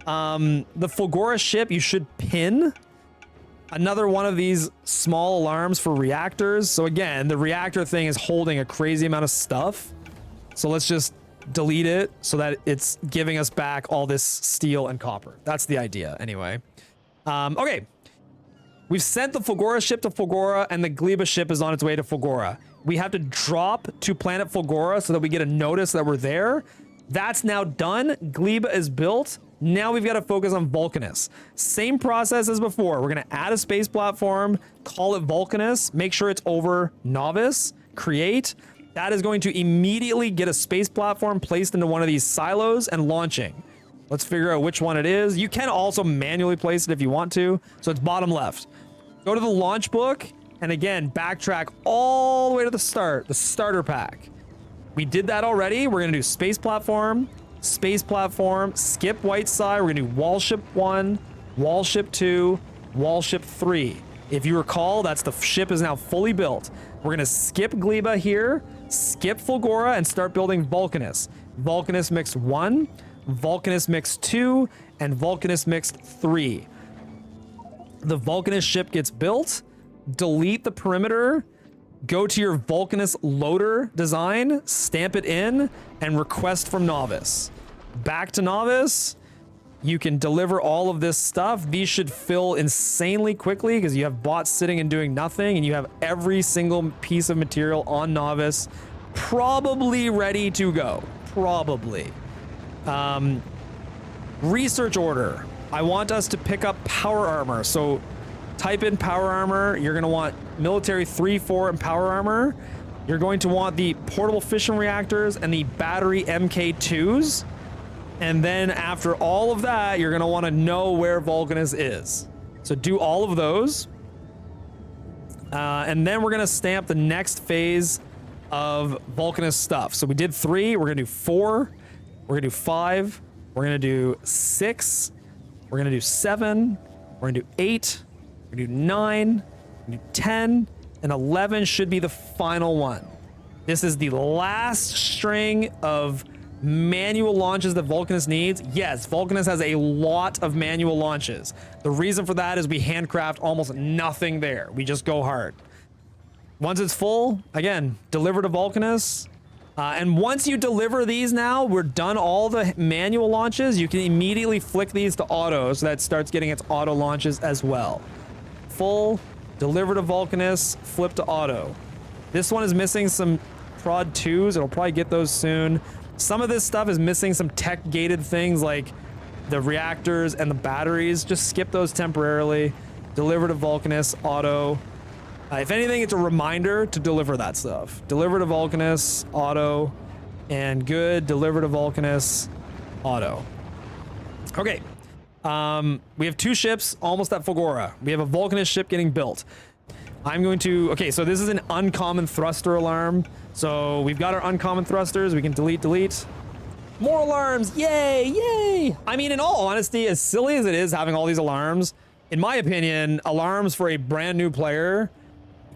The Fulgora ship, you should pin another one of these small alarms for reactors. So again, the reactor thing is holding a crazy amount of stuff. So let's just delete it so that it's giving us back all this steel and copper. That's the idea anyway. Okay. We've sent the Fulgora ship to Fulgora, and the Gleba ship is on its way to Fulgora. We have to drop to planet Fulgora so that we get a notice that we're there. That's now done. Gleba is built. Now we've got to focus on Vulcanus. Same process as before. We're going to add a space platform, call it Vulcanus, make sure it's over Novice, create. That is going to immediately get a space platform placed into one of these silos and launching. Let's figure out which one it is. You can also manually place it if you want to. So it's bottom left. Go to the launch book, and again, backtrack all the way to the start, the starter pack. We did that already. We're going to do space platform, skip white side. We're going to do wall ship 1, wall ship 2, wall ship 3. If you recall, that's the ship is now fully built. We're going to skip Gleba here, skip Fulgora, and start building Vulcanus. Vulcanus mix 1, Vulcanus mix 2, and Vulcanus mixed 3. The Vulcanus ship gets built, delete the perimeter, go to your Vulcanus loader design, stamp it in, and request from Novice. Back to Novice, you can deliver all of this stuff. These should fill insanely quickly because you have bots sitting and doing nothing, and you have every single piece of material on Novice probably ready to go. Probably. Research order. I want us to pick up power armor. So type in power armor. You're going to want military 3, 4, and power armor. You're going to want the portable fission reactors and the battery MK2s. And then after all of that, you're going to want to know where Vulcanus is. So do all of those. And then we're going to stamp the next phase of Vulcanus stuff. So we did 3. We're going to do 4. We're going to do 5. We're going to do 6. We're going to do 7. We're going to do 8. We're going to do 9. We're going to do 10. And 11 should be the final one. This is the last string of manual launches that Vulcanus needs. Yes, Vulcanus has a lot of manual launches. The reason for that is we handcraft almost nothing there. We just go hard. Once it's full, again, deliver to Vulcanus. And once you deliver these now, we're done all the manual launches. You can immediately flick these to auto, so that starts getting its auto launches as well. Full, deliver to Vulcanus, flip to auto. This one is missing some prod 2s. It'll probably get those soon. Some of this stuff is missing some tech-gated things like the reactors and the batteries. Just skip those temporarily. Deliver to Vulcanus, auto. If anything, it's a reminder to deliver that stuff. Deliver to Vulcanus, auto, and good. Deliver to Vulcanus, auto. Okay. We have 2 ships almost at Fulgora. We have a Vulcanus ship getting built. I'm going to... Okay, so this is an uncommon thruster alarm. So we've got our uncommon thrusters. We can delete. More alarms. Yay, yay. I mean, in all honesty, as silly as it is having all these alarms, in my opinion, alarms for a brand new player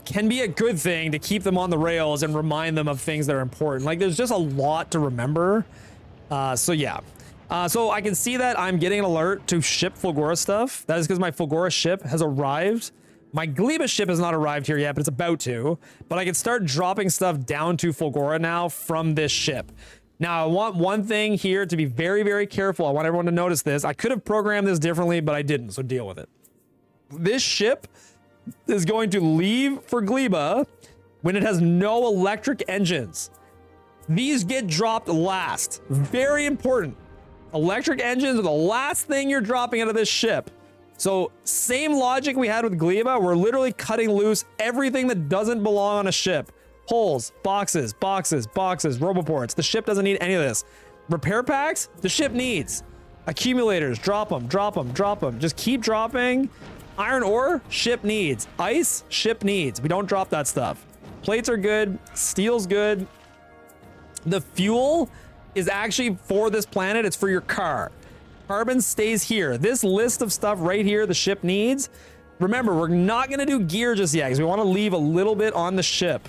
can be a good thing to keep them on the rails and remind them of things that are important. Like, there's just a lot to remember. So yeah. So I can see that I'm getting an alert to ship Fulgora stuff. That is because my Fulgora ship has arrived. My Gleba ship has not arrived here yet, but it's about to. But I can start dropping stuff down to Fulgora now from this ship. Now, I want one thing here to be very, very careful. I want everyone to notice this. I could have programmed this differently, but I didn't, so deal with it. This ship is going to leave for Gleba when it has no electric engines. These get dropped last. Very important. Electric engines are the last thing you're dropping out of this ship. So same logic we had with Gleba. We're literally cutting loose everything that doesn't belong on a ship. Holes, boxes, roboports. The ship doesn't need any of this. Repair packs, the ship needs. Accumulators, drop them. Just keep dropping. Iron ore, ship needs. Ice, ship needs. We don't drop that stuff. Plates are good. Steel's good. The fuel is actually for this planet. It's for your car. Carbon stays here. This list of stuff right here the ship needs. Remember, we're not going to do gear just yet because we want to leave a little bit on the ship.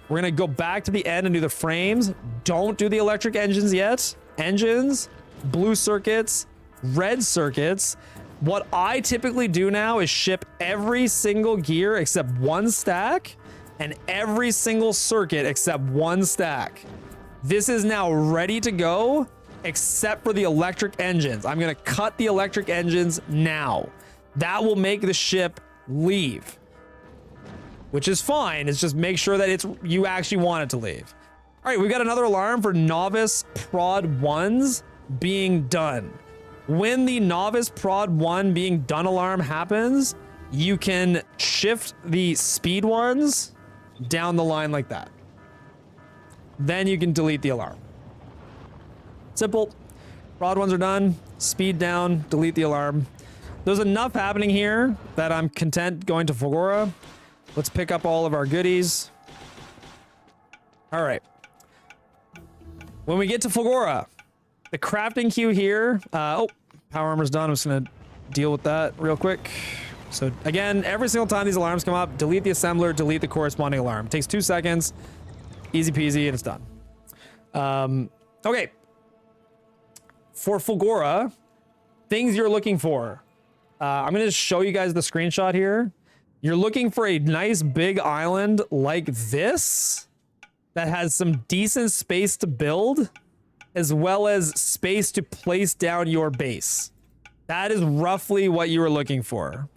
We're going to go back to the end and do the frames. Don't do the electric engines yet. Engines, blue circuits, red circuits. What I typically do now is ship every single gear except one stack and every single circuit except one stack. This is now ready to go except for the electric engines. I'm gonna cut the electric engines now. That will make the ship leave, which is fine. It's just make sure that you actually want it to leave. All right, we got another alarm for novice prod 1s being done. When the novice prod 1 being done alarm happens, you can shift the speed ones down the line like that. Then you can delete the alarm. Simple. Prod 1s are done, speed down, delete the alarm. There's enough happening here that I'm content going to Fulgora. Let's pick up all of our goodies. All right. When we get to Fulgora, the crafting queue here. Oh, power armor's done. I'm just gonna deal with that real quick. So again, every single time these alarms come up, delete the assembler, delete the corresponding alarm. It takes 2 seconds, easy peasy, and it's done. Okay. For Fulgora, things you're looking for. I'm gonna just show you guys the screenshot here. You're looking for a nice big island like this that has some decent space to build, as well as space to place down your base. That is roughly what you were looking for.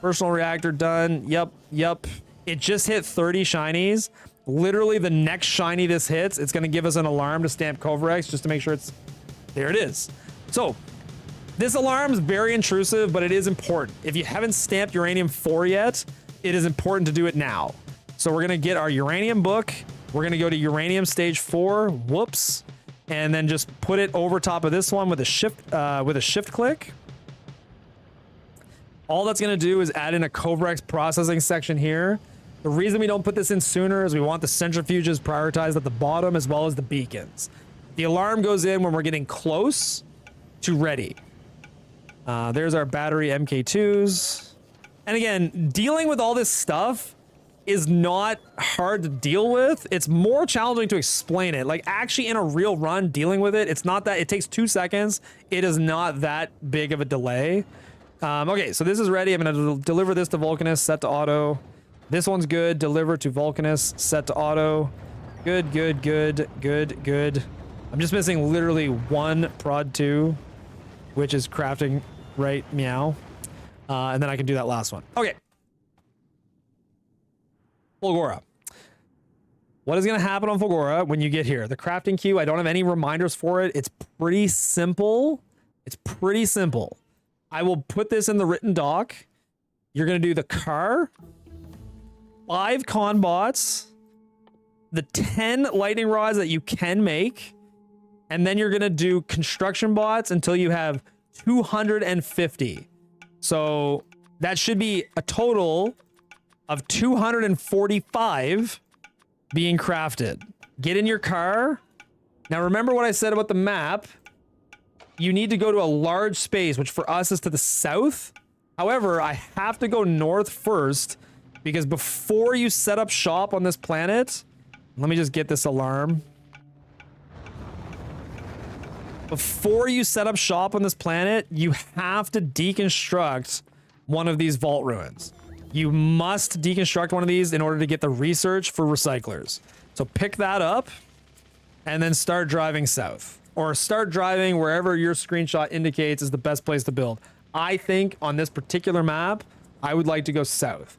Personal reactor done. Yep. It just hit 30 shinies. Literally the next shiny this hits, it's gonna give us an alarm to stamp Covarex just to make sure it's... There it is. So, this alarm is very intrusive, but it is important. If you haven't stamped Uranium 4 yet, it is important to do it now. So we're gonna get our Uranium book. We're gonna go to Uranium stage 4. Whoops. And then just put it over top of this one with a shift click. All that's gonna do is add in a Covarex processing section here. The reason we don't put this in sooner is we want the centrifuges prioritized at the bottom as well as the beacons. The alarm goes in when we're getting close to ready. There's our battery MK2s. And again, dealing with all this stuff is not hard to deal with. It's more challenging to explain it. Like actually in a real run, dealing with it, it's not that, it takes 2 seconds. It is not that big of a delay. Okay, so this is ready. I'm gonna deliver this to Vulcanus, set to auto. This one's good, deliver to Vulcanus, set to auto. Good. I'm just missing literally one prod 2, which is crafting right meow. And then I can do that last one. Okay. Fulgora. What is going to happen on Fulgora when you get here? The crafting queue, I don't have any reminders for it. It's pretty simple. I will put this in the written doc. You're going to do the car, 5 con bots, the 10 lightning rods that you can make, and then you're going to do construction bots until you have 250. So that should be a total of 245 being crafted. Get in your car. Now remember what I said about the map. You need to go to a large space, which for us is to the south. However, I have to go north first because before you set up shop on this planet, let me just get this alarm. Before you set up shop on this planet, you have to deconstruct one of these vault ruins. You must deconstruct one of these in order to get the research for recyclers. So pick that up and then start driving south. Or start driving wherever your screenshot indicates is the best place to build. I think on this particular map, I would like to go south.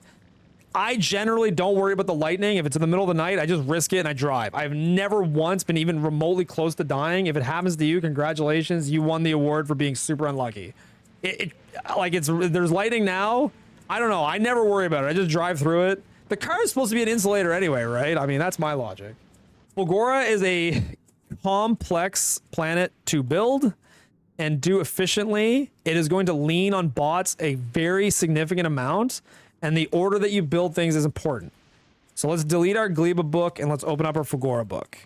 I generally don't worry about the lightning. If it's in the middle of the night, I just risk it and I drive. I've never once been even remotely close to dying. If it happens to you, congratulations. You won the award for being super unlucky. There's lightning now. I don't know. I never worry about it. I just drive through it. The car is supposed to be an insulator anyway, right? I mean, that's my logic. Fulgora is a complex planet to build and do efficiently. It is going to lean on bots a very significant amount, and the order that you build things is important. So let's delete our Gleba book and let's open up our Fulgora book.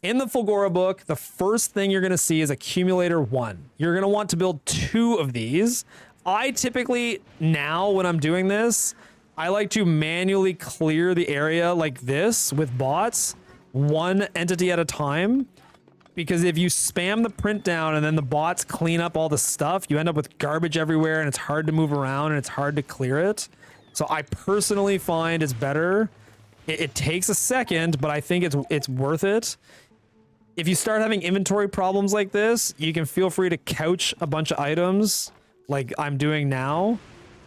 In the Fulgora book, the first thing you're going to see is accumulator 1. You're going to want to build 2 of these. I typically, now when I'm doing this, I like to manually clear the area like this with bots, one entity at a time. Because if you spam the print down and then the bots clean up all the stuff, you end up with garbage everywhere and it's hard to move around and it's hard to clear it. So I personally find it's better. It takes a second, but I think it's worth it. If you start having inventory problems like this, you can feel free to couch a bunch of items like I'm doing now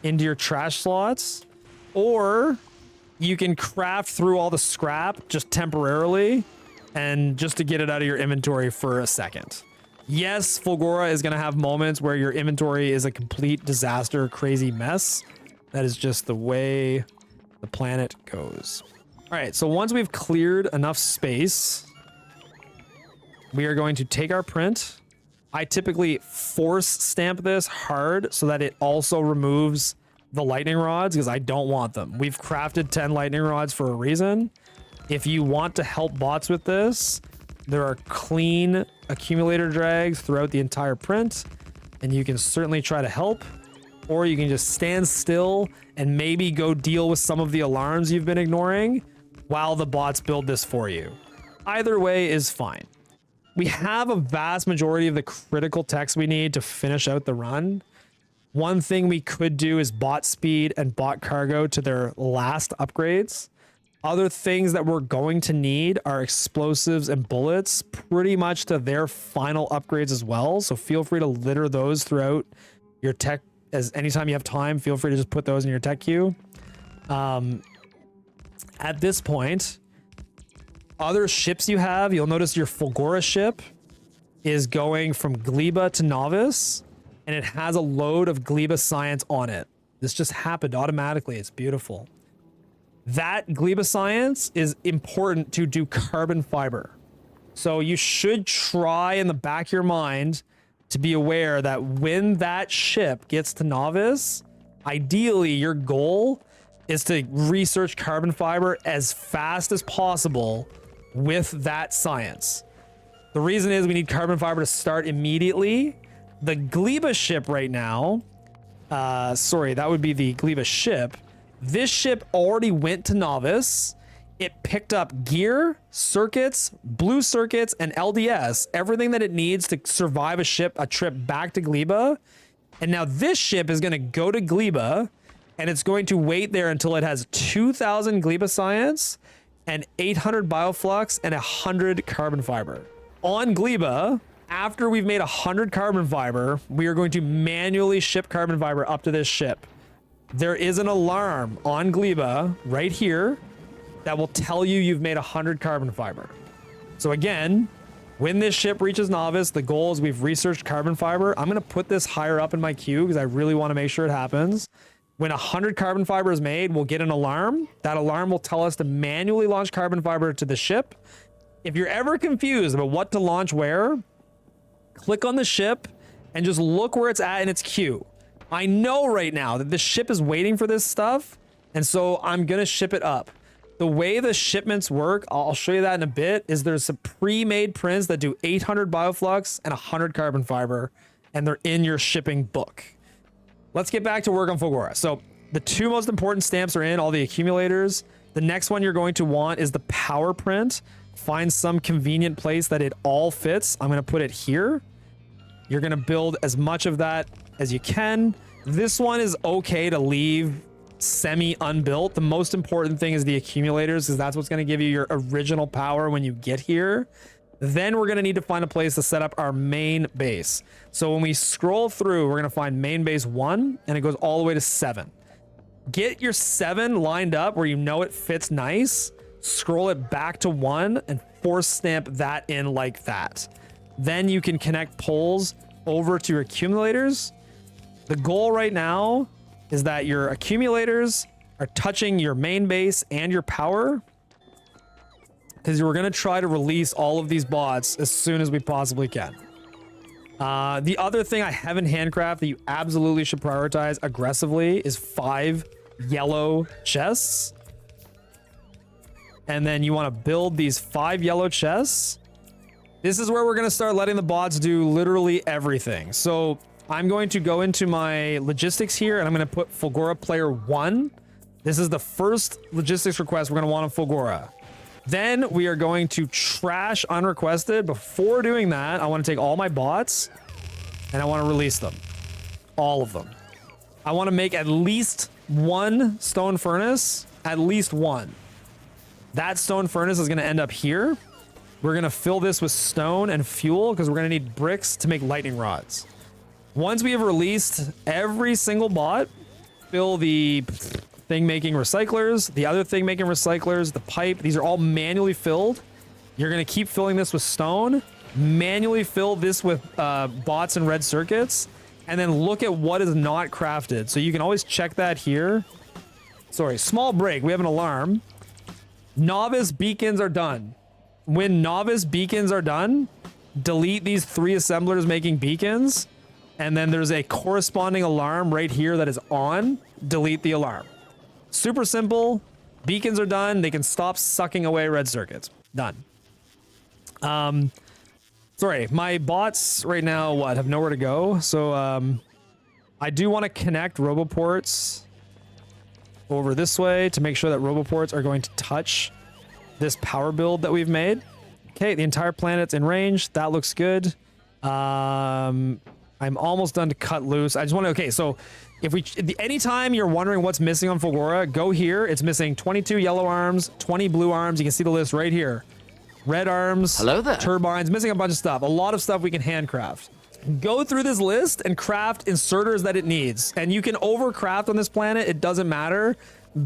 into your trash slots, or you can craft through all the scrap just temporarily and just to get it out of your inventory for a second. Yes, Fulgora is going to have moments where your inventory is a complete disaster, crazy mess. That is just the way the planet goes. All right, so once we've cleared enough space, we are going to take our print. I typically force stamp this hard so that it also removes the lightning rods because I don't want them. We've crafted 10 lightning rods for a reason. If you want to help bots with this, there are clean accumulator drags throughout the entire print, and you can certainly try to help, or you can just stand still and maybe go deal with some of the alarms you've been ignoring while the bots build this for you. Either way is fine. We have a vast majority of the critical text we need to finish out the run. One thing we could do is bot speed and bot cargo to their last upgrades. Other things that we're going to need are explosives and bullets pretty much to their final upgrades as well. So feel free to litter those throughout your tech. As anytime you have time, feel free to just put those in your tech queue. At this point, other ships you have, you'll notice your Fulgora ship is going from Gleba to Novice, and it has a load of Gleba science on it. This just happened automatically. It's beautiful. That Gleba science is important to do carbon fiber. So you should try in the back of your mind to be aware that when that ship gets to Novice, ideally your goal is to research carbon fiber as fast as possible with that science. The reason is we need carbon fiber to start immediately. The Gleba ship right now, sorry, that would be the Gleba ship. This ship already went to Novice. It picked up gear, circuits, blue circuits, and LDS, everything that it needs to survive a trip back to Gleba. And now this ship is going to go to Gleba, and it's going to wait there until it has 2,000 Gleba science and 800 bioflux and 100 carbon fiber. On Gleba, after we've made 100 carbon fiber, we are going to manually ship carbon fiber up to this ship. There is an alarm on Gleba right here that will tell you you've made 100 carbon fiber. So again, when this ship reaches Novice, the goal is we've researched carbon fiber. I'm going to put this higher up in my queue because I really want to make sure it happens. When 100 carbon fiber is made, we'll get an alarm. That alarm will tell us to manually launch carbon fiber to the ship. If you're ever confused about what to launch where, click on the ship and just look where it's at in its queue. I know right now that the ship is waiting for this stuff, and so I'm going to ship it up. The way the shipments work, I'll show you that in a bit, is there's some pre-made prints that do 800 bioflux and 100 carbon fiber, and they're in your shipping book. Let's get back to work on Fulgora. So the two most important stamps are in, all the accumulators. The next one you're going to want is the power print. Find some convenient place that it all fits. I'm going to put it here. You're going to build as much of that as you can. This one is okay to leave semi-unbuilt. The most important thing is the accumulators, because that's what's going to give you your original power when you get here. Then we're going to need to find a place to set up our main base. So when we scroll through, we're going to find main base 1, and it goes all the way to 7. Get your 7 lined up where you know it fits nice. Scroll it back to 1 and force stamp that in like that. Then you can connect poles over to your accumulators. The goal right now is that your accumulators are touching your main base and your power, because we're going to try to release all of these bots as soon as we possibly can. The other thing I have in handcraft that you absolutely should prioritize aggressively is 5 yellow chests. And then you want to build these 5 yellow chests. This is where we're going to start letting the bots do literally everything. So I'm going to go into my logistics here, and I'm going to put Fulgora player 1. This is the first logistics request we're going to want on Fulgora. Then we are going to trash unrequested. Before doing that, I want to take all my bots and I want to release them. All of them. I want to make at least one stone furnace. At least one. That stone furnace is going to end up here. We're going to fill this with stone and fuel because we're going to need bricks to make lightning rods. Once we have released every single bot, fill the thing making recyclers, the other thing making recyclers, the pipe, these are all manually filled. You're going to keep filling this with stone, manually fill this with bots and red circuits, and then look at what is not crafted. So you can always check that here. Sorry, small break. We have an alarm. Novice beacons are done. When novice beacons are done, delete these 3 assemblers making beacons, and then there's a corresponding alarm right here that is on. Delete the alarm. Super simple. Beacons are done. They can stop sucking away red circuits. Done. Sorry, my bots right now, have nowhere to go. So, I do want to connect roboports over this way to make sure that roboports are going to touch this power build that we've made. Okay, the entire planet's in range. That looks good. I'm almost done to cut loose. I just want to, okay, so if we, anytime you're wondering what's missing on Fulgora, go here. It's missing 22 yellow arms, 20 blue arms. You can see the list right here. Red arms, hello there, turbines, missing a bunch of stuff. A lot of stuff we can handcraft. Go through this list and craft inserters that it needs. And you can overcraft on this planet. It doesn't matter.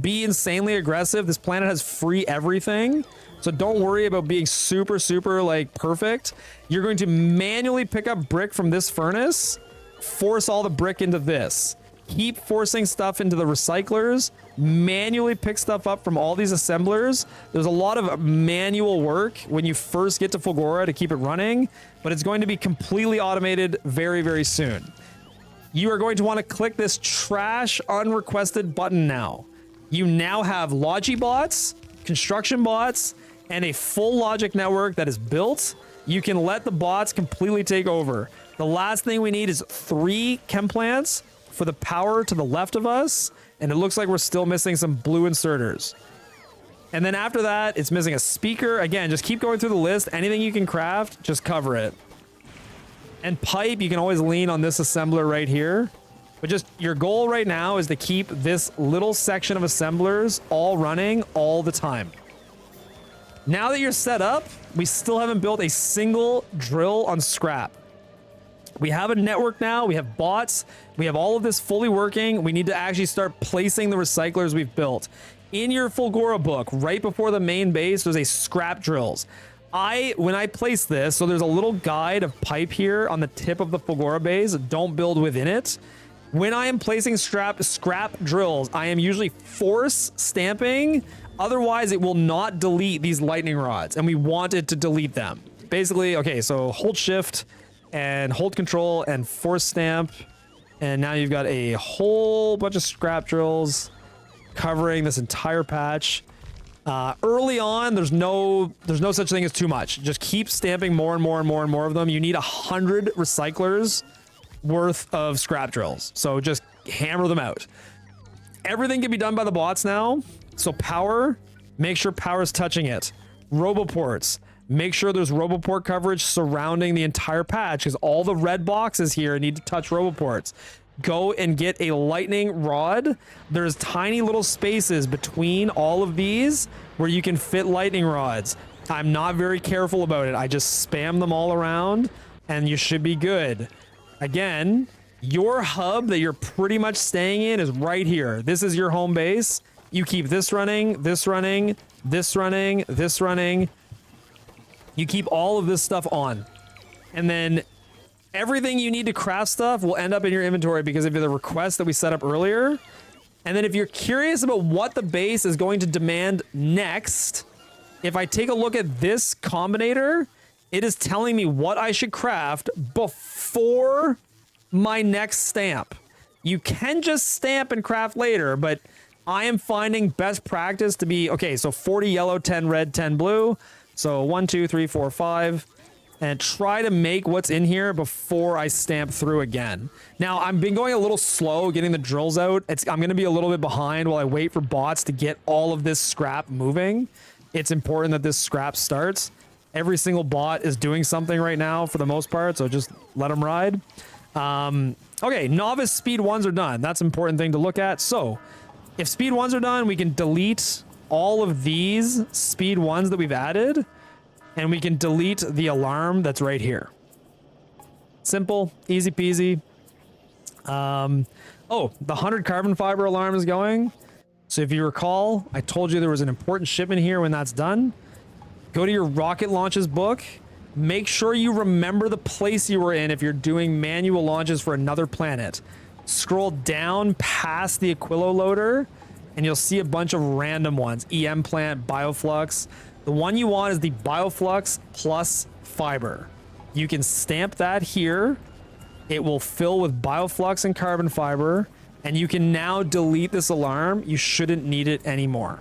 Be insanely aggressive. This planet has free everything. So don't worry about being super, super like perfect. You're going to manually pick up brick from this furnace, force all the brick into this. Keep forcing stuff into the recyclers, manually pick stuff up from all these assemblers. There's a lot of manual work when you first get to Fulgora to keep it running, but it's going to be completely automated very, very soon. You are going to want to click this trash unrequested button now. You now have Logibots, construction bots, and a full logic network that is built. You can let the bots completely take over. The last thing we need is 3 chem plants for the power to the left of us, and it looks like we're still missing some blue inserters. And then after that, it's missing a speaker. Again, just keep going through the list. Anything you can craft, just cover it. And pipe, you can always lean on this assembler right here. But just your goal right now is to keep this little section of assemblers all running all the time. Now that you're set up, we still haven't built a single drill on scrap. We have a network now, we have bots, we have all of this fully working. We need to actually start placing the recyclers we've built. In your Fulgora book, right before the main base, there's a scrap drills. When I place this, so there's a little guide of pipe here on the tip of the Fulgora base, don't build within it. When I am placing scrap drills, I am usually force stamping, otherwise it will not delete these lightning rods, and we want it to delete them. Basically, okay, so hold shift, and hold control and force stamp, and now you've got a whole bunch of scrap drills covering this entire patch. Early on, there's no such thing as too much. Just keep stamping more and more and more and more of them. You need 100 recyclers worth of scrap drills, so just hammer them out. Everything can be done by the bots now. So power, make sure power is touching it. Roboports, make sure there's roboport coverage surrounding the entire patch, because all the red boxes here need to touch roboports. Go and get a lightning rod. There's tiny little spaces between all of these where you can fit lightning rods. I'm not very careful about it. I just spam them all around and you should be good. Again, your hub that you're pretty much staying in is right here. This is your home base. You keep this running, this running, this running, this running. You keep all of this stuff on. And then everything you need to craft stuff will end up in your inventory because of the request that we set up earlier. And then if you're curious about what the base is going to demand next, if I take a look at this combinator, it is telling me what I should craft before my next stamp. You can just stamp and craft later, but I am finding best practice to be, okay, so 40 yellow, 10 red, 10 blue. So 1, 2, 3, 4, 5, and try to make what's in here before I stamp through again. Now, I've been going a little slow getting the drills out. I'm going to be a little bit behind while I wait for bots to get all of this scrap moving. it's important that this scrap starts. Every single bot is doing something right now for the most part, so just let them ride. Okay, novice speed 1s are done. That's an important thing to look at. So if speed 1s are done, we can delete all of these speed 1s that we've added, and we can delete the alarm that's right here. Simple, easy peasy. Oh, the 100 carbon fiber alarm is going. So if you recall, I told you there was an important shipment here. When that's done, go to your rocket launches book. Make sure you remember the place you were in if you're doing manual launches for another planet. Scroll down past the Aquilo loader, and you'll see a bunch of random ones. EM plant, bioflux. The one you want is the bioflux plus fiber. You can stamp that here. It will fill with bioflux and carbon fiber, and you can now delete this alarm. You shouldn't need it anymore.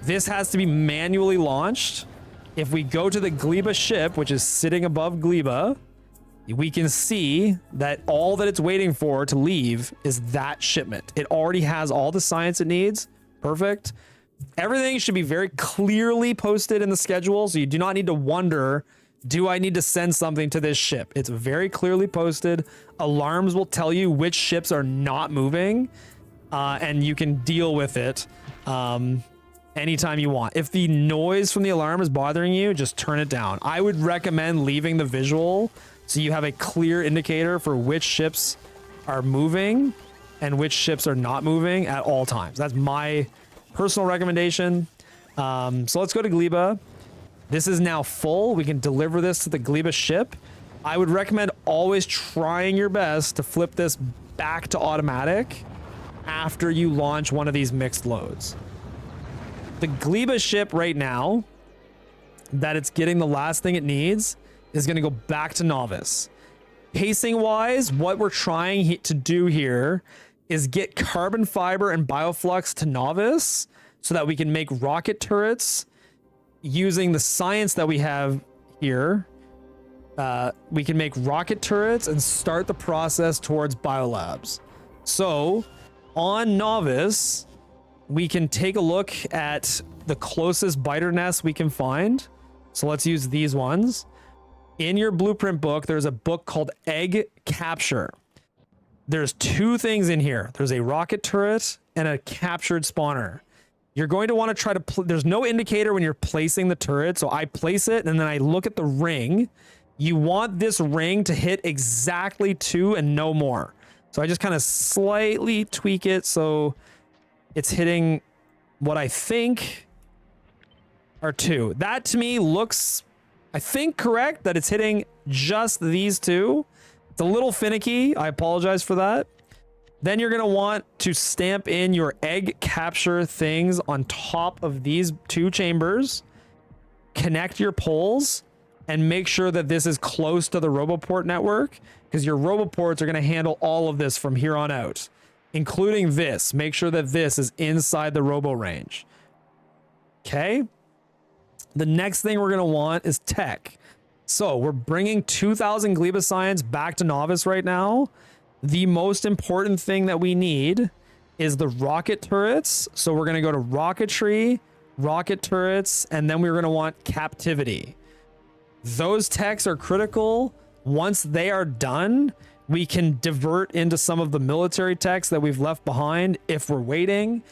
This has to be manually launched. If we go to the Gleba ship, which is sitting above Gleba, we can see that all that it's waiting for to leave is that shipment. It already has all the science it needs. Perfect. Everything should be very clearly posted in the schedule, so you do not need to wonder, do I need to send something to this ship? It's very clearly posted. Alarms will tell you which ships are not moving, and you can deal with it anytime you want. If the noise from the alarm is bothering you, just turn it down. I would recommend leaving the visual so you have a clear indicator for which ships are moving and which ships are not moving at all times. That's my personal recommendation. So let's go to Gleba. This is now full. We can deliver this to the Gleba ship. I would recommend always trying your best to flip this back to automatic after you launch one of these mixed loads. The Gleba ship right now, that it's getting the last thing it needs, is going to go back to novice. Pacing wise, what we're trying to do here is get carbon fiber and bioflux to novice so that we can make rocket turrets using the science that we have here. We can make rocket turrets and start the process towards biolabs. So on novice, we can take a look at the closest biter nests we can find. So let's use these ones. In your blueprint book, there's a book called Egg Capture. There's two things in here. There's a rocket turret and a captured spawner. You're going to want to try to, there's no indicator when you're placing the turret. So I place it and then I look at the ring. You want this ring to hit exactly 2 and no more. So I just kind of slightly tweak it so it's hitting what I think are 2. That to me looks, I think, correct, that it's hitting just these 2. It's a little finicky. I apologize for that. Then you're going to want to stamp in your egg capture things on top of these 2 chambers. Connect your poles and make sure that this is close to the Roboport network, because your Roboports are going to handle all of this from here on out, including this. Make sure that this is inside the Robo range. Okay. The next thing we're going to want is tech. So we're bringing 2,000 Gleba science back to novice right now. The most important thing that we need is the rocket turrets. So we're going to go to rocketry, rocket turrets, and then we're going to want captivity. Those techs are critical. Once they are done, we can divert into some of the military techs that we've left behind if we're waiting.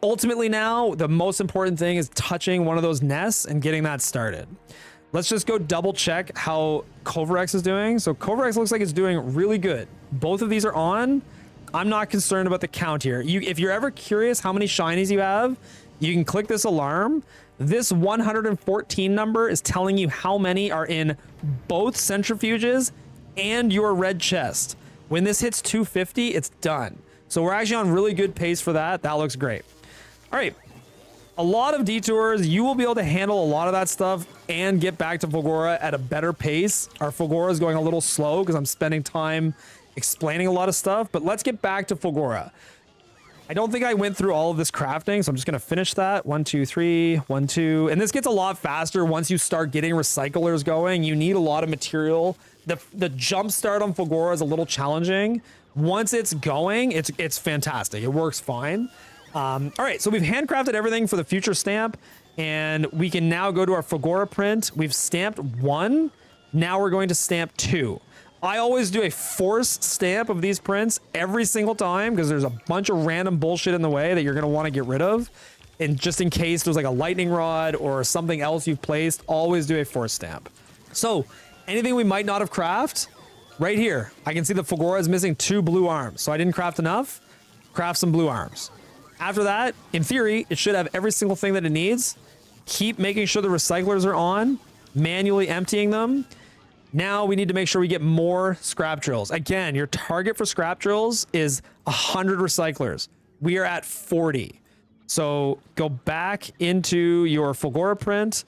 Ultimately now, the most important thing is touching one of those nests and getting that started. Let's just go double check how Kovarex is doing. So Kovarex looks like it's doing really good. Both of these are on. I'm not concerned about the count here. If you're ever curious how many shinies you have, you can click this alarm. This 114 number is telling you how many are in both centrifuges and your red chest. When this hits 250, it's done. So we're actually on really good pace for that. That looks great. All right. A lot of detours. You will be able to handle a lot of that stuff and get back to Fulgora at a better pace. Our Fulgora is going a little slow because I'm spending time explaining a lot of stuff, but let's get back to Fulgora. I don't think I went through all of this crafting, so I'm just going to finish that. 1, 2, 3, 1, 2. And this gets a lot faster once you start getting recyclers going. You need a lot of material. The jump start on Fulgora is a little challenging. Once it's going, it's fantastic. It works fine. All right, so we've handcrafted everything for the future stamp. And we can now go to our Fulgora print. We've stamped 1. Now we're going to stamp 2. I always do a force stamp of these prints every single time because there's a bunch of random bullshit in the way that you're going to want to get rid of. And just in case there's like a lightning rod or something else you've placed, always do a force stamp. So anything we might not have crafted, right here, I can see the Fulgora is missing 2 blue arms. So I didn't craft enough. Craft some blue arms. After that, in theory, it should have every single thing that it needs. Keep making sure the recyclers are on, manually emptying them. Now we need to make sure we get more scrap drills. Again, your target for scrap drills is 100 recyclers. We are at 40. So go back into your Fulgora print,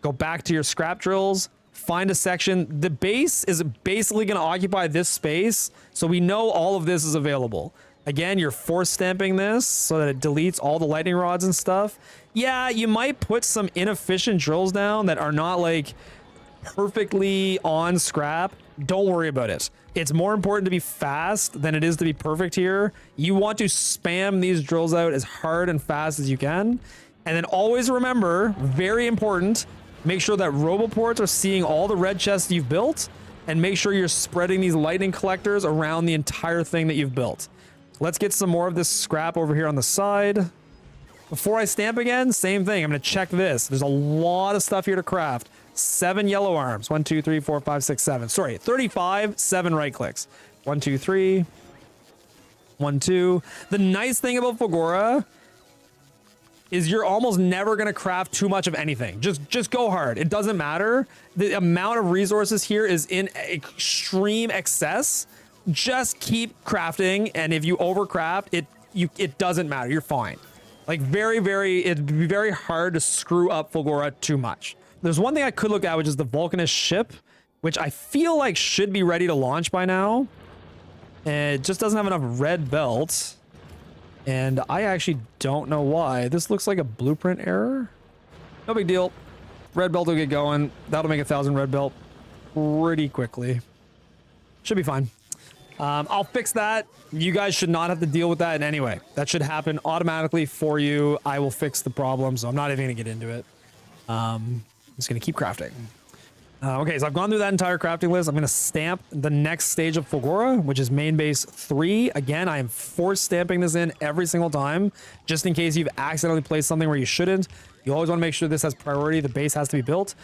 go back to your scrap drills, find a section. The base is basically going to occupy this space, so we know all of this is available. Again, you're force stamping this so that it deletes all the lightning rods and stuff. Yeah, you might put some inefficient drills down that are not like perfectly on scrap. Don't worry about it. It's more important to be fast than it is to be perfect here. You want to spam these drills out as hard and fast as you can. And then always remember, very important, make sure that roboports are seeing all the red chests you've built, and make sure you're spreading these lightning collectors around the entire thing that you've built. Let's get some more of this scrap over here on the side. Before I stamp again, same thing. I'm going to check this. There's a lot of stuff here to craft. 7 yellow arms. 1, 2, 3, 4, 5, 6, 7. Sorry, 35, 7 right clicks. 1, 2, 3. 1, 2. The nice thing about Fulgora is you're almost never going to craft too much of anything. Just go hard. It doesn't matter. The amount of resources here is in extreme excess. Just keep crafting, and if you overcraft, it doesn't matter. You're fine. Like it'd be very hard to screw up Fulgora too much. There's one thing I could look at, which is the Vulcanus ship, which I feel like should be ready to launch by now. And it just doesn't have enough red belt. And I actually don't know why. This looks like a blueprint error. No big deal. Red belt will get going. That'll make 1,000 red belt pretty quickly. Should be fine. I'll fix that. You guys should not have to deal with that in any way. That should happen automatically for you. I will fix the problem, so I'm not even going to get into it. I'm just going to keep crafting. Okay, so I've gone through that entire crafting list. I'm going to stamp the next stage of Fulgora, which is main base 3. Again, I am force stamping this in every single time, just in case you've accidentally placed something where you shouldn't. You always want to make sure this has priority. The base has to be built.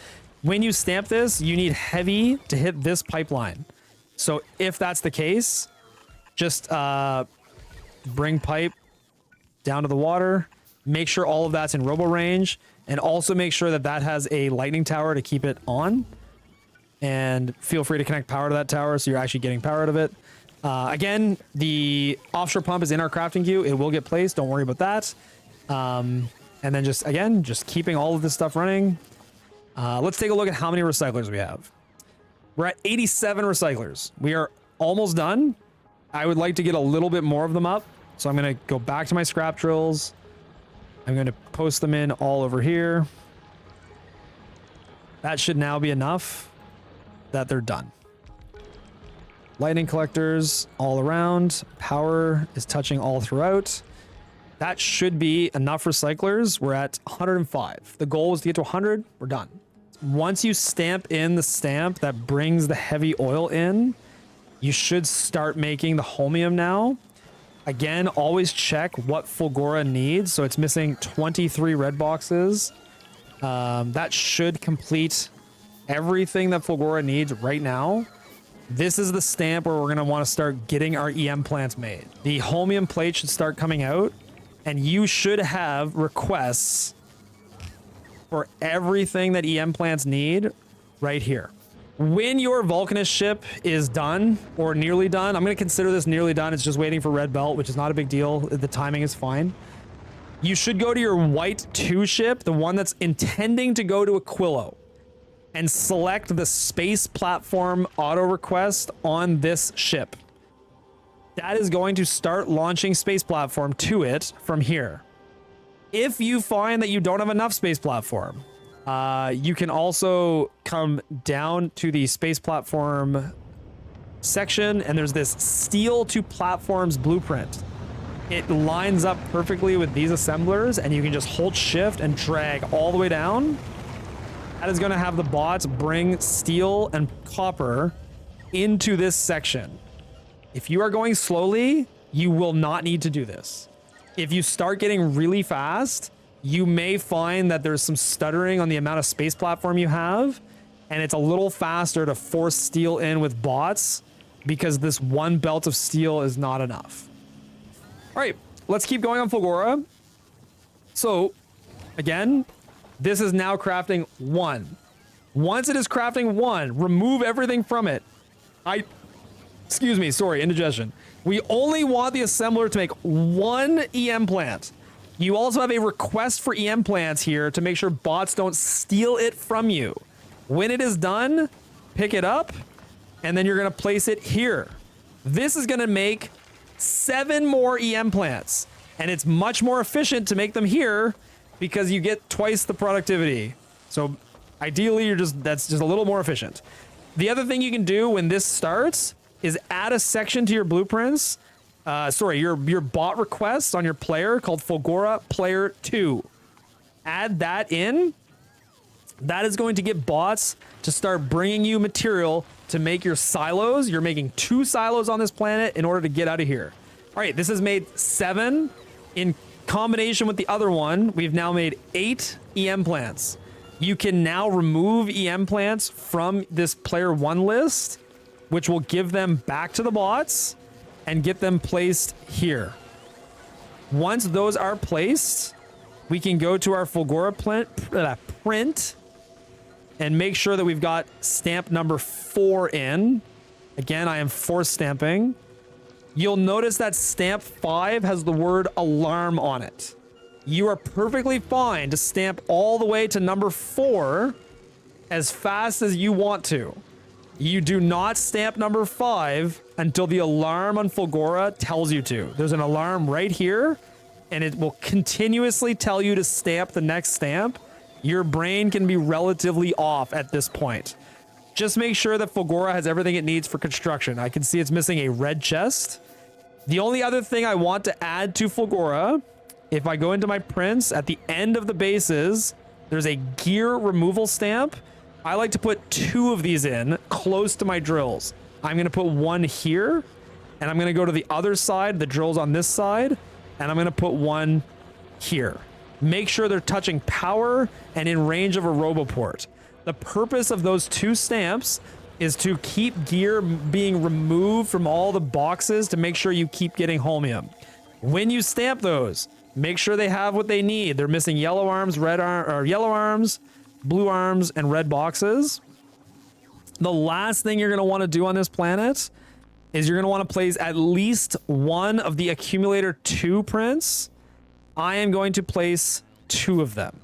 When you stamp this, you need heavy to hit this pipeline. So if that's the case, just bring pipe down to the water, make sure all of that's in robo range, and also make sure that that has a lightning tower to keep it on. And feel free to connect power to that tower so you're actually getting power out of it. Again, the offshore pump is in our crafting queue. It will get placed. Don't worry about that. And then just keeping all of this stuff running. Let's take a look at how many recyclers we have. We're at 87 recyclers. We are almost done. I would like to get a little bit more of them up. So I'm going to go back to my scrap drills. I'm going to post them in all over here. That should now be enough that they're done. Lightning collectors all around. Power is touching all throughout. That should be enough recyclers. We're at 105. The goal was to get to 100. We're done. Once you stamp in the stamp that brings the heavy oil in, you should start making the holmium now. Again, always check what Fulgora needs. So it's missing 23 red boxes. That should complete everything that Fulgora needs right now. This is the stamp where we're going to want to start getting our EM plants made. The holmium plate should start coming out, and you should have requests for everything that EM plants need right here. When your Vulcanus ship is done or nearly done, I'm going to consider this nearly done. It's just waiting for red belt, which is not a big deal. The timing is fine. You should go to your white 2 ship, the one that's intending to go to Aquilo, and select the space platform auto request on this ship. That is going to start launching space platform to it from here. If you find that you don't have enough space platform, you can also come down to the space platform section, and there's this steel to platforms blueprint. it lines up perfectly with these assemblers, and you can just hold shift and drag all the way down. That is going to have the bots bring steel and copper into this section. If you are going slowly, you will not need to do this. If you start getting really fast, you may find that there's some stuttering on the amount of space platform you have, and it's a little faster to force steel in with bots because this one belt of steel is not enough. All right, let's keep going on Fulgora. So, again, this is now crafting 1. Once it is crafting 1, remove everything from it. Excuse me, sorry, indigestion. We only want the assembler to make 1 EM plant. You also have a request for EM plants here to make sure bots don't steal it from you. When it is done, pick it up, and then you're gonna place it here. This is gonna make 7 more EM plants, and it's much more efficient to make them here because you get twice the productivity. So ideally, that's just a little more efficient. The other thing you can do when this starts is add a section to your blueprints. Your bot requests on your player called Fulgora Player 2. Add that in. That is going to get bots to start bringing you material to make your silos. You're making 2 silos on this planet in order to get out of here. All right, this has made 7. In combination with the other one, we've now made 8 EM plants. You can now remove EM plants from this player 1 list, which will give them back to the bots and get them placed here. Once those are placed, we can go to our Fulgora print and make sure that we've got stamp number 4 in. Again, I am force stamping. You'll notice that stamp 5 has the word alarm on it. You are perfectly fine to stamp all the way to number 4 as fast as you want to. You do not stamp number 5 until the alarm on Fulgora tells you to. There's an alarm right here, and it will continuously tell you to stamp the next stamp. Your brain can be relatively off at this point. Just make sure that Fulgora has everything it needs for construction. I can see it's missing a red chest. The only other thing I want to add to Fulgora, if I go into my prints, at the end of the bases, there's a gear removal stamp. I like to put 2 of these in close to my drills. I'm going to put 1 here, and I'm going to go to the other side, the drills on this side, and I'm going to put 1 here. Make sure they're touching power and in range of a roboport. The purpose of those 2 stamps is to keep gear being removed from all the boxes to make sure you keep getting holmium. When you stamp those, make sure they have what they need. They're missing yellow arms, yellow arms, blue arms, and red boxes. The last thing you're going to want to do on this planet is you're going to want to place at least 1 of the accumulator 2 prints. I am going to place 2 of them.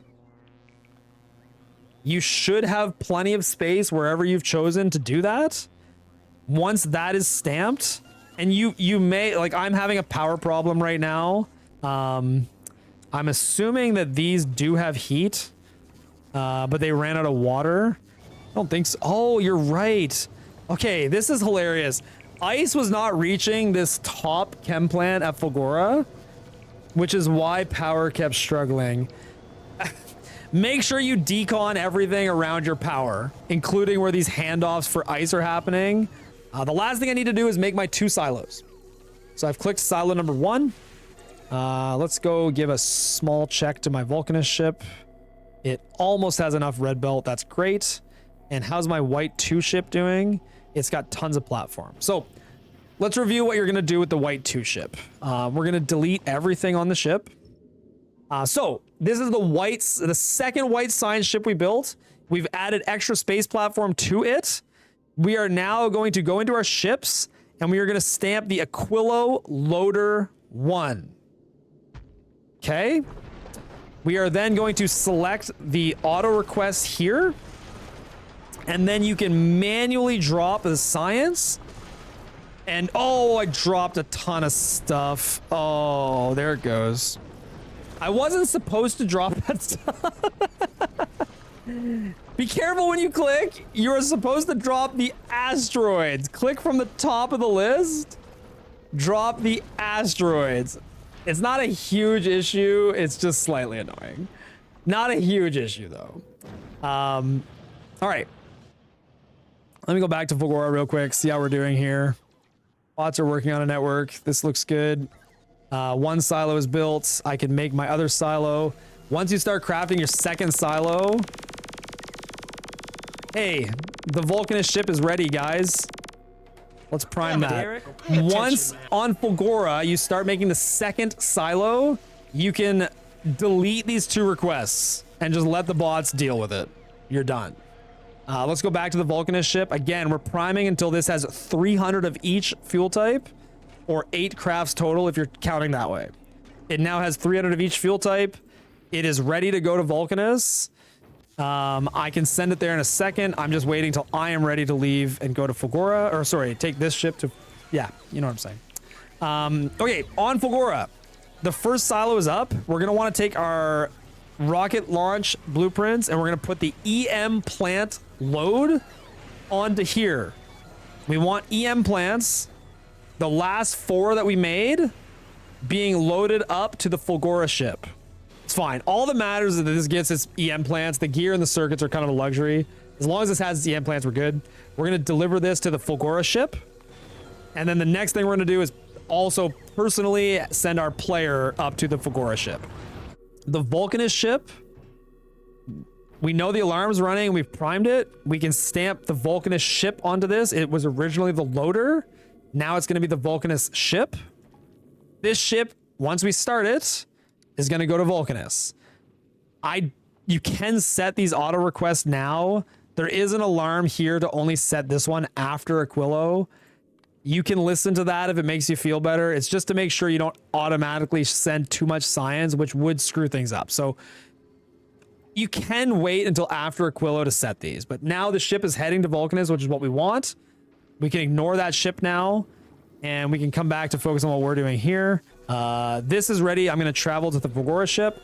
You should have plenty of space wherever you've chosen to do that. Once that is stamped, and you may, like, I'm having a power problem right now. I'm assuming that these do have heat, but they ran out of water. I don't think so. Oh, you're right. Okay, this is hilarious. Ice was not reaching this top chem plant at Fulgora, which is why power kept struggling. Make sure you decon everything around your power, including where these handoffs for ice are happening. The last thing I need to do is make my 2 silos. So I've clicked silo number 1. Let's go give a small check to my Vulcanus ship. It almost has enough red belt. That's great. And how's my white 2 ship doing? It's got tons of platform. So let's review what you're going to do with the white 2 ship. We're going to delete everything on the ship. So this is the second white science ship we built. We've added extra space platform to it. We are now going to go into our ships, and we are going to stamp the Aquilo Loader 1. Okay. We are then going to select the auto request here, and then you can manually drop the science. And oh, I dropped a ton of stuff. Oh, there it goes. I wasn't supposed to drop that stuff. Be careful when you click. You're supposed to drop the asteroids. Click from the top of the list. Drop the asteroids. It's not a huge issue. It's just slightly annoying. Not a huge issue though. All right. Let me go back to Fulgora real quick, see how we're doing here. Bots are working on a network. This looks good. One silo is built. I can make my other silo. Once you start crafting your second silo, hey, the Vulcanus ship is ready, guys. Let's prime that. Once on Fulgora, you start making the second silo, you can delete these 2 requests and just let the bots deal with it. You're done. Let's go back to the Vulcanus ship. Again, we're priming until this has 300 of each fuel type, or 8 crafts total if you're counting that way. It now has 300 of each fuel type. It is ready to go to Vulcanus. I can send it there in a second. I'm just waiting till I am ready to leave and go to Fulgora, or sorry, take this ship to, yeah, you know what I'm saying. Okay, on Fulgora, the first silo is up. We're gonna want to take our rocket launch blueprints and we're gonna put the EM plant load onto here. We want EM plants, the last 4 that we made, being loaded up to the Fulgora ship. It's fine. All that matters is that this gets its EM plants. The gear and the circuits are kind of a luxury. As long as this has EM plants, we're good. We're going to deliver this to the Fulgora ship. And then the next thing we're going to do is also personally send our player up to the Fulgora ship. The Vulcanus ship, we know the alarm's running. We've primed it. We can stamp the Vulcanus ship onto this. It was originally the loader. Now it's going to be the Vulcanus ship. This ship, once we start it, is going to go to Vulcanus. You can set these auto requests now. There is an alarm here to only set this one after Aquilo. You can listen to that if it makes you feel better. It's just to make sure you don't automatically send too much science, which would screw things up. So you can wait until after Aquilo to set these. But now the ship is heading to Vulcanus, which is what we want. We can ignore that ship now, and we can come back to focus on what we're doing here. This is ready. I'm going to travel to the Fulgora ship.